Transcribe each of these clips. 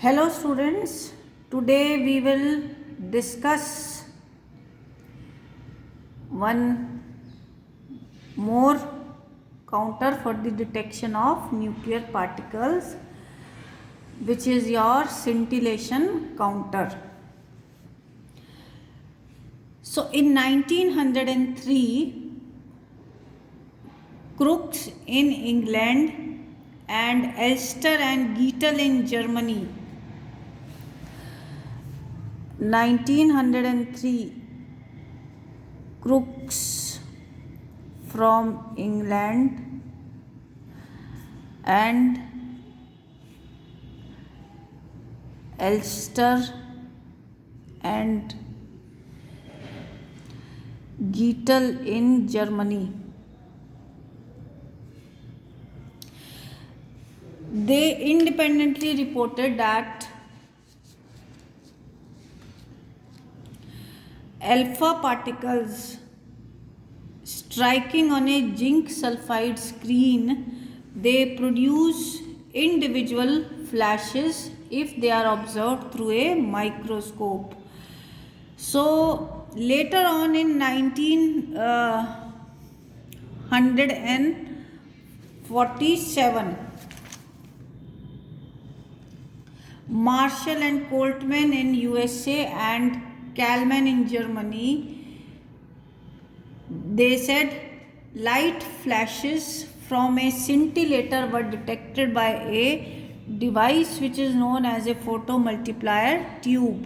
Hello students, today we will discuss one more counter for the detection of nuclear particles, which is your scintillation counter. So in 1903, Crookes in England and Elster and Geitel in Germany. 1903, Crookes from England and Elster and Geitel in Germany. They independently reported that alpha particles striking on a zinc sulfide screen, they produce individual flashes if they are observed through a microscope. So later on in 1947, Marshall and Coltman in USA and Kalman in Germany, they said light flashes from a scintillator were detected by a device which is known as a photomultiplier tube.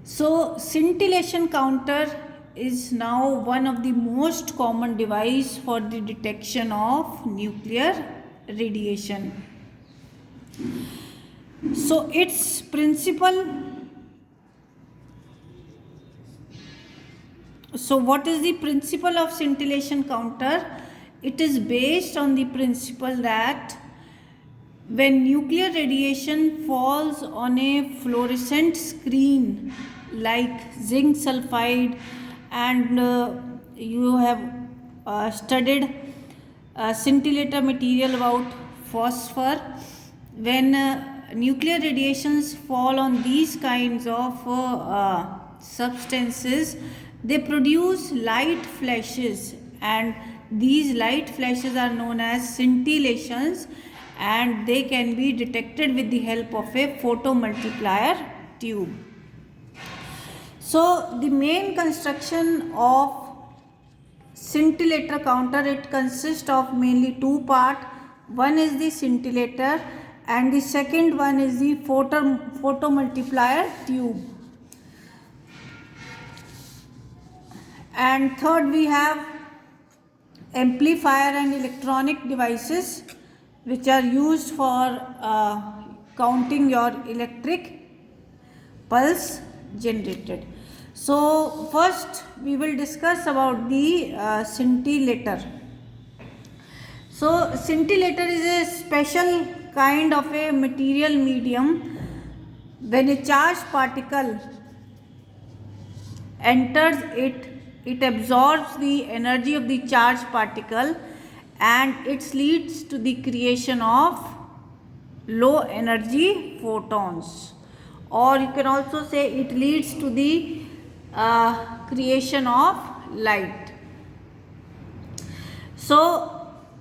So scintillation counter is now one of the most common device for the detection of nuclear radiation. So its principle, so what is the principle of scintillation counter? It is based on the principle that when nuclear radiation falls on a fluorescent screen like zinc sulfide, and you have studied scintillator material about phosphor, when nuclear radiations fall on these kinds of substances, they produce light flashes, and these light flashes are known as scintillations, and they can be detected with the help of a photomultiplier tube. So the main construction of scintillator counter, it consists of mainly two parts. One is the scintillator and the second one is the photomultiplier tube. And third, we have amplifier and electronic devices which are used for counting your electric pulse generated. So first we will discuss about the scintillator. So scintillator is a special kind of a material medium. When a charged particle enters it, it absorbs the energy of the charged particle, and it leads to the creation of low energy photons, or you can also say it leads to the creation of light. So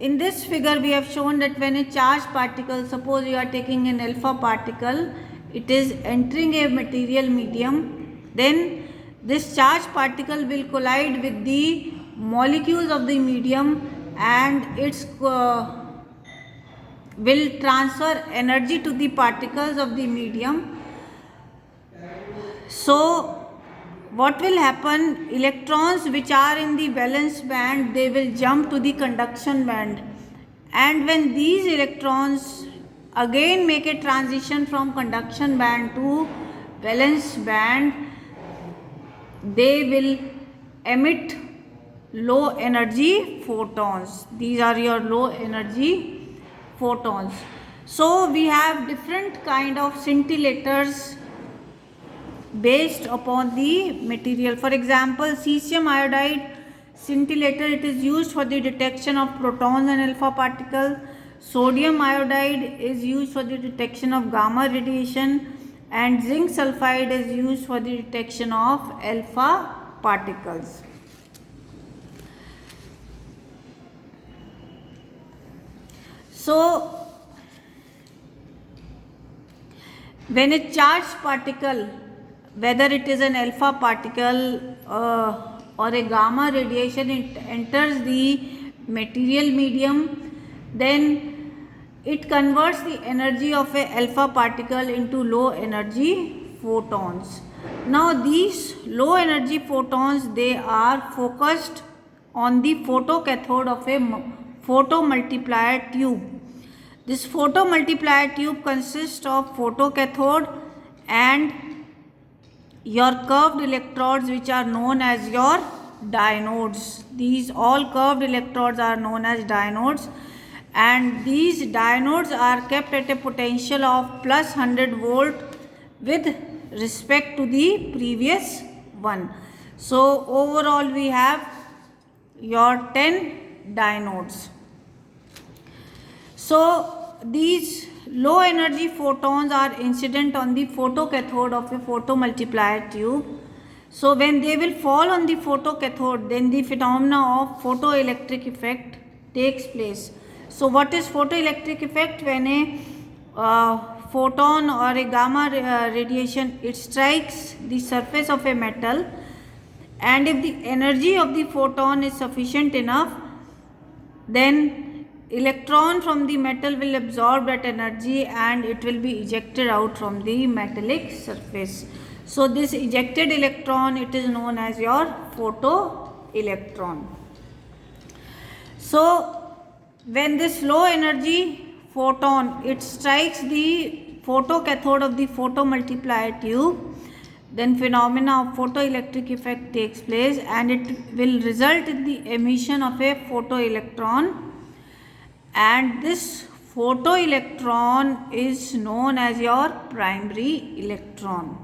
in this figure we have shown that when a charged particle, suppose you are taking an alpha particle, it is entering a material medium, then this charged particle will collide with the molecules of the medium, and its will transfer energy to the particles of the medium. So what will happen? Electrons which are in the valence band, they will jump to the conduction band, and when these electrons again make a transition from conduction band to valence band, they will emit low energy photons. These are your low energy photons. So we have different kind of scintillators based upon the material. For example, cesium iodide scintillator, it is used for the detection of protons and alpha particles. sodium iodide is used for the detection of gamma radiation, and zinc sulfide is used for the detection of alpha particles. So, when a charged particle, whether it is an alpha particle or a gamma radiation, it enters the material medium, then it converts the energy of a alpha particle into low energy photons. Now these low energy photons, they are focused on the photocathode of a photomultiplier tube. This photomultiplier tube consists of photocathode and your curved electrodes, which are known as your diodes. These all curved electrodes are known as diodes, and these diodes are kept at a potential of plus 100 volt with respect to the previous one. So overall we have your 10 diodes. So these low energy photons are incident on the photocathode of a photomultiplier tube. So when they will fall on the photocathode, then the phenomena of photoelectric effect takes place. So what is photoelectric effect? When a photon or a gamma radiation, it strikes the surface of a metal, and if the energy of the photon is sufficient enough, then electron from the metal will absorb that energy and it will be ejected out from the metallic surface. So this ejected electron, it is known as your photoelectron. So when this low energy photon, it strikes the photocathode of the photomultiplier tube, then phenomena of photoelectric effect takes place, and it will result in the emission of a photoelectron, and this photoelectron is known as your primary electron.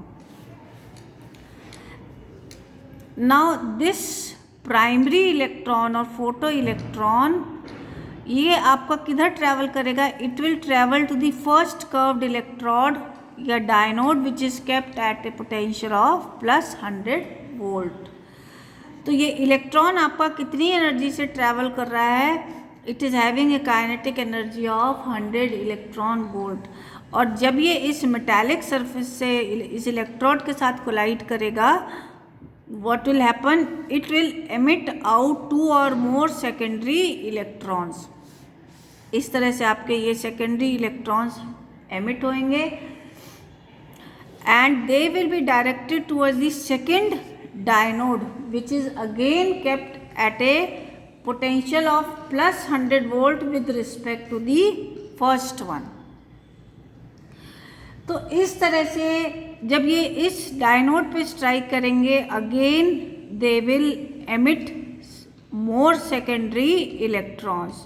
Now this primary electron or photoelectron, ये आपका किधर travel करेगा? It will travel to the first curved electrode या dynode which is kept at a potential of plus 100 volt. तो ये electron आपका कितनी energy से ट्रैवल कर रहा है? It is having a kinetic energy of 100 electron volt. और जब ये इस मेटालिक सरफेस से इस इलेक्ट्रोड के साथ कोलाइड करेगा, what will happen? It will emit out 2 or more secondary electrons. इस तरह से आपके ये secondary electrons emit होंगे, and they will be directed towards the second dionode, which is again kept at a potential of plus 100 volt with respect to the first one. तो इस तरह से जब ये इस डायनोड पे स्ट्राइक करेंगे, again they will emit more secondary electrons.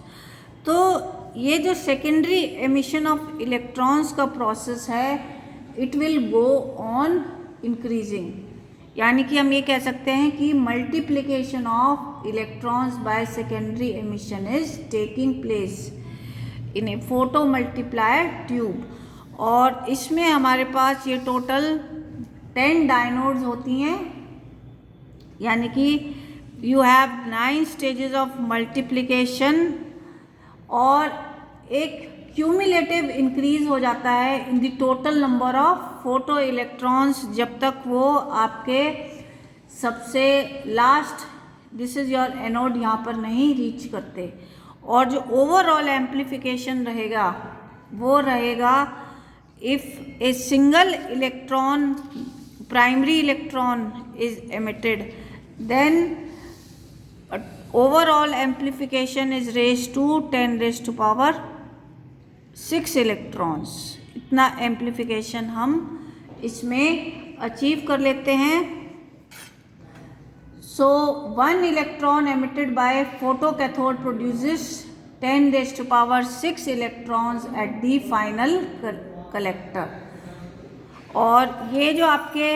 तो ये जो सेकेंडरी एमिशन ऑफ इलेक्ट्रॉन्स का प्रोसेस है, it will go on increasing. यानी कि हम ये कह सकते हैं कि multiplication of electrons by secondary emission is taking place in A photomultiplier tube. और इसमें हमारे पास ये टोटल 10 डायनोड्स होती हैं, यानी कि you have 9 stages of multiplication, और एक क्यूमुलेटिव इंक्रीज हो जाता है in the total number of photo electrons, जब तक वो आपके सबसे last, this is your anode, यहाँ पर नहीं रीच करते. और जो ओवरऑल एम्प्लीफिकेशन रहेगा वो रहेगा if a single electron, primary electron is emitted, then overall amplification is raised to 10 raised to power 6 electrons. इतना amplification हम इसमें अचीव कर लेते हैं. So 1 electron emitted by photocathode produces 10 raised to power 6 electrons at the final collector. और ये जो आपके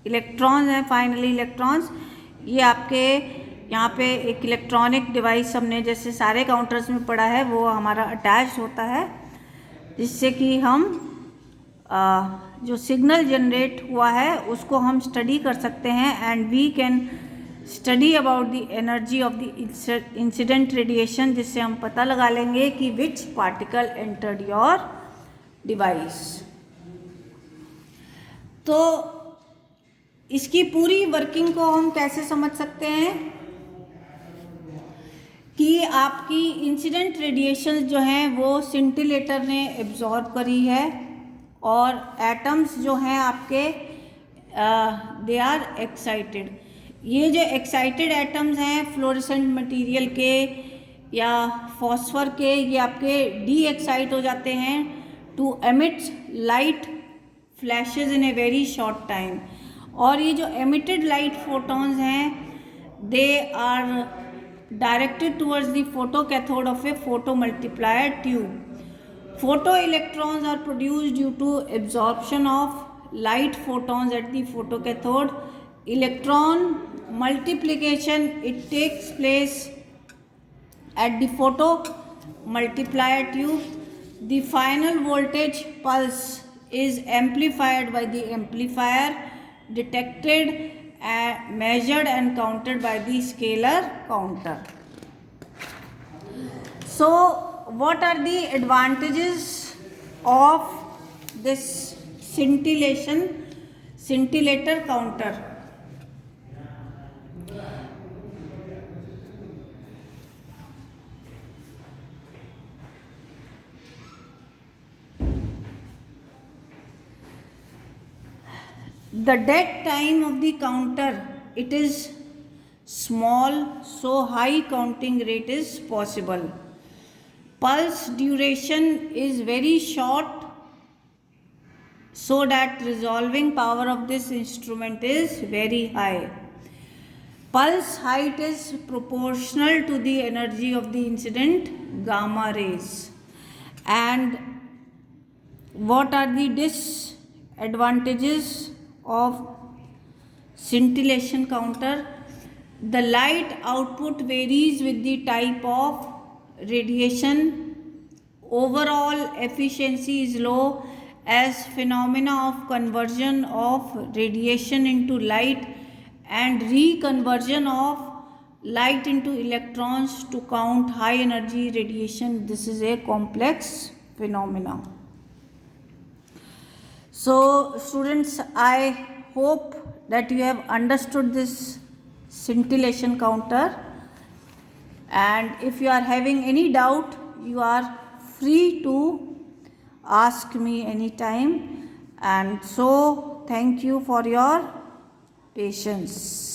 इलेक्ट्रॉन्स हैं, फाइनली इलेक्ट्रॉन्स, ये आपके यहाँ पे एक इलेक्ट्रॉनिक डिवाइस हमने जैसे सारे काउंटर्स में पढ़ा है वो हमारा अटैच होता है, जिससे कि हम जो सिग्नल जनरेट हुआ है उसको हम स्टडी कर सकते हैं and we can study about the energy of the incident radiation, जिससे हम पता लगा लेंगे कि which particle entered your device. तो इसकी पूरी वर्किंग को हम कैसे समझ सकते हैं कि आपकी इंसिडेंट रेडिएशन जो हैं वो सिंटिलेटर ने एब्जॉर्ब करी है और एटम्स जो हैं आपके दे आर एक्साइटेड। ये जो एक्साइटेड एटम्स हैं फ्लोरेसेंट मटेरियल के या फॉस्फर के, ये आपके डी एक्साइट हो जाते हैं to emit light flashes in a very short time. और ये जो एमिटेड लाइट फोटॉन्स हैं they are directed towards the photocathode of a photomultiplier tube. Photo electrons are produced due to absorption of light photons at the photocathode. Electron multiplication, it takes place at the photo multiplier tube. The final voltage pulse is amplified by the amplifier, detected, measured and counted by the scalar counter. So what are the advantages of this scintillator counter? The dead time of the counter, it is small, so high counting rate is possible. Pulse duration is very short, so that resolving power of this instrument is very high. Pulse height is proportional to the energy of the incident gamma rays. And what are the disadvantages of scintillation counter? The light output varies with the type of radiation. Overall efficiency is low as phenomena of conversion of radiation into light and reconversion of light into electrons to count high energy radiation. This is a complex phenomena. So students, I hope that you have understood this scintillation counter, and if you are having any doubt you are free to ask me anytime. And so thank you for your patience.